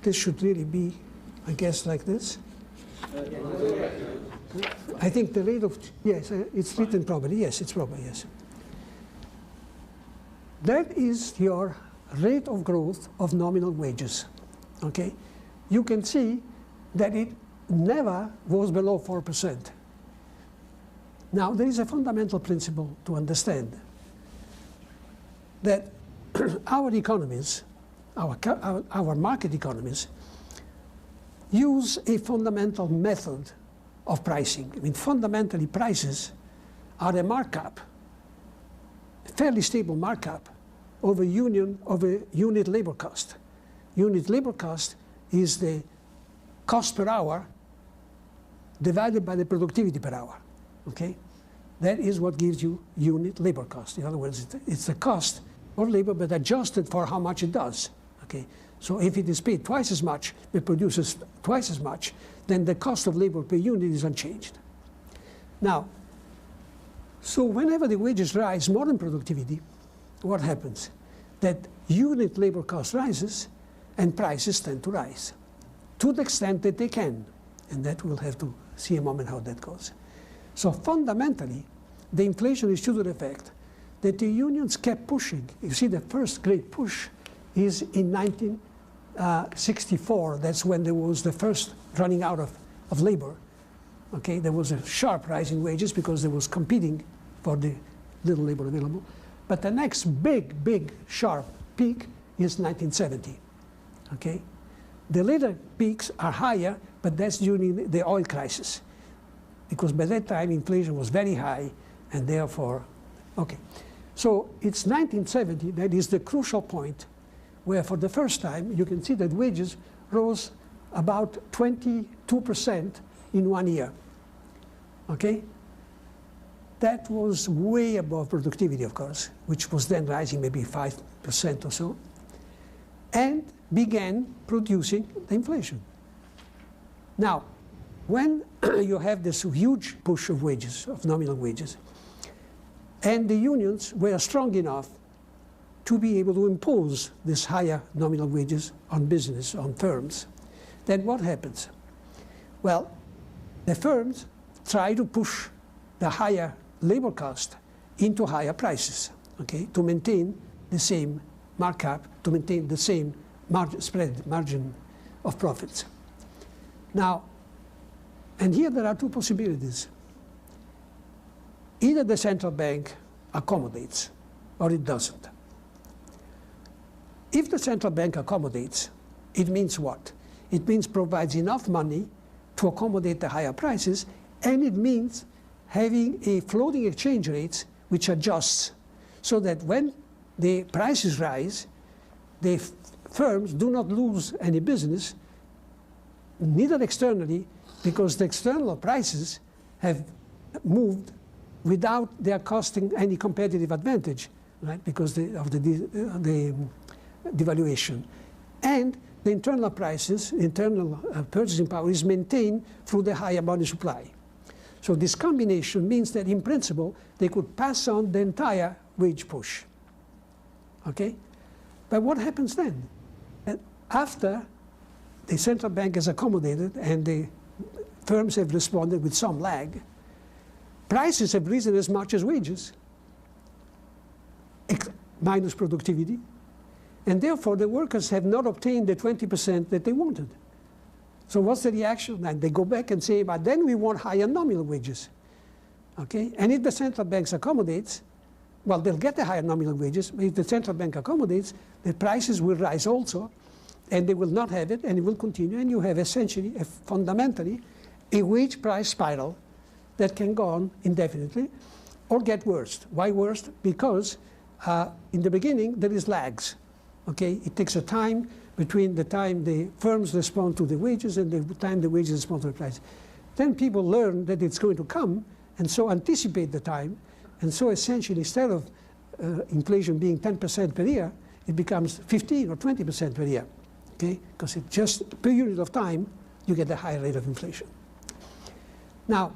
this should really be, I guess, like this. I think the rate of, yes, it's written properly. Yes, it's proper, yes. That is your rate of growth of nominal wages, okay? You can see that it never was below 4%. Now, there is a fundamental principle to understand that our economies, our market economies, use a fundamental method of pricing. I mean, fundamentally, prices are a markup, a fairly stable markup of a unit labor cost. Unit labor cost is the cost per hour divided by the productivity per hour, okay? That is what gives you unit labor cost. In other words, it's the cost of labor, but adjusted for how much it does, okay? So if it is paid twice as much, it produces twice as much, then the cost of labor per unit is unchanged. Now, so whenever the wages rise more than productivity, what happens? That unit labor cost rises and prices tend to rise to the extent that they can. And that we'll have to see a moment how that goes. So fundamentally, the inflation is due to the fact that the unions kept pushing. You see, the first great push is in 1964. That's when there was the first running out of labor. Okay, there was a sharp rise in wages because there was competing for the little labor available. But the next big, sharp peak is 1970. Okay, the later peaks are higher, but that's during the oil crisis, because by that time inflation was very high, and therefore, okay. So it's 1970 that is the crucial point where for the first time you can see that wages rose about 22% in 1 year, okay? That was way above productivity, of course, which was then rising maybe 5% or so, and began producing the inflation. Now, when you have this huge push of wages, of nominal wages, and the unions were strong enough to be able to impose this higher nominal wages on business, on firms, then what happens? Well, the firms try to push the higher labor cost into higher prices, okay, to maintain the same markup, to maintain the same margin of profits. Now, and here there are two possibilities. Either the central bank accommodates or it doesn't. If the central bank accommodates, it means what? It means provides enough money to accommodate the higher prices, and it means having a floating exchange rate which adjusts so that when the prices rise, the firms do not lose any business, neither externally, because the external prices have moved without their costing any competitive advantage, right, because of the devaluation. And the internal prices, internal purchasing power is maintained through the higher money supply. So this combination means that in principle, they could pass on the entire wage push, okay? But what happens then? And after the central bank has accommodated and the firms have responded with some lag, prices have risen as much as wages, minus productivity, and therefore the workers have not obtained the 20% that they wanted. So what's the reaction? And they go back and say, but then we want higher nominal wages, okay? And if the central bank accommodates, well, they'll get the higher nominal wages, but if the central bank accommodates, the prices will rise also, and they will not have it, and it will continue, and you have essentially, fundamentally, a wage price spiral that can go on indefinitely or get worse. Why worse? Because in the beginning there is lags, okay? It takes a time between the time the firms respond to the wages and the time the wages respond to the price. Then people learn that it's going to come, and so anticipate the time, and so essentially instead of inflation being 10% per year, it becomes 15 or 20% per year, okay? Because it just per unit of time you get a higher rate of inflation. Now,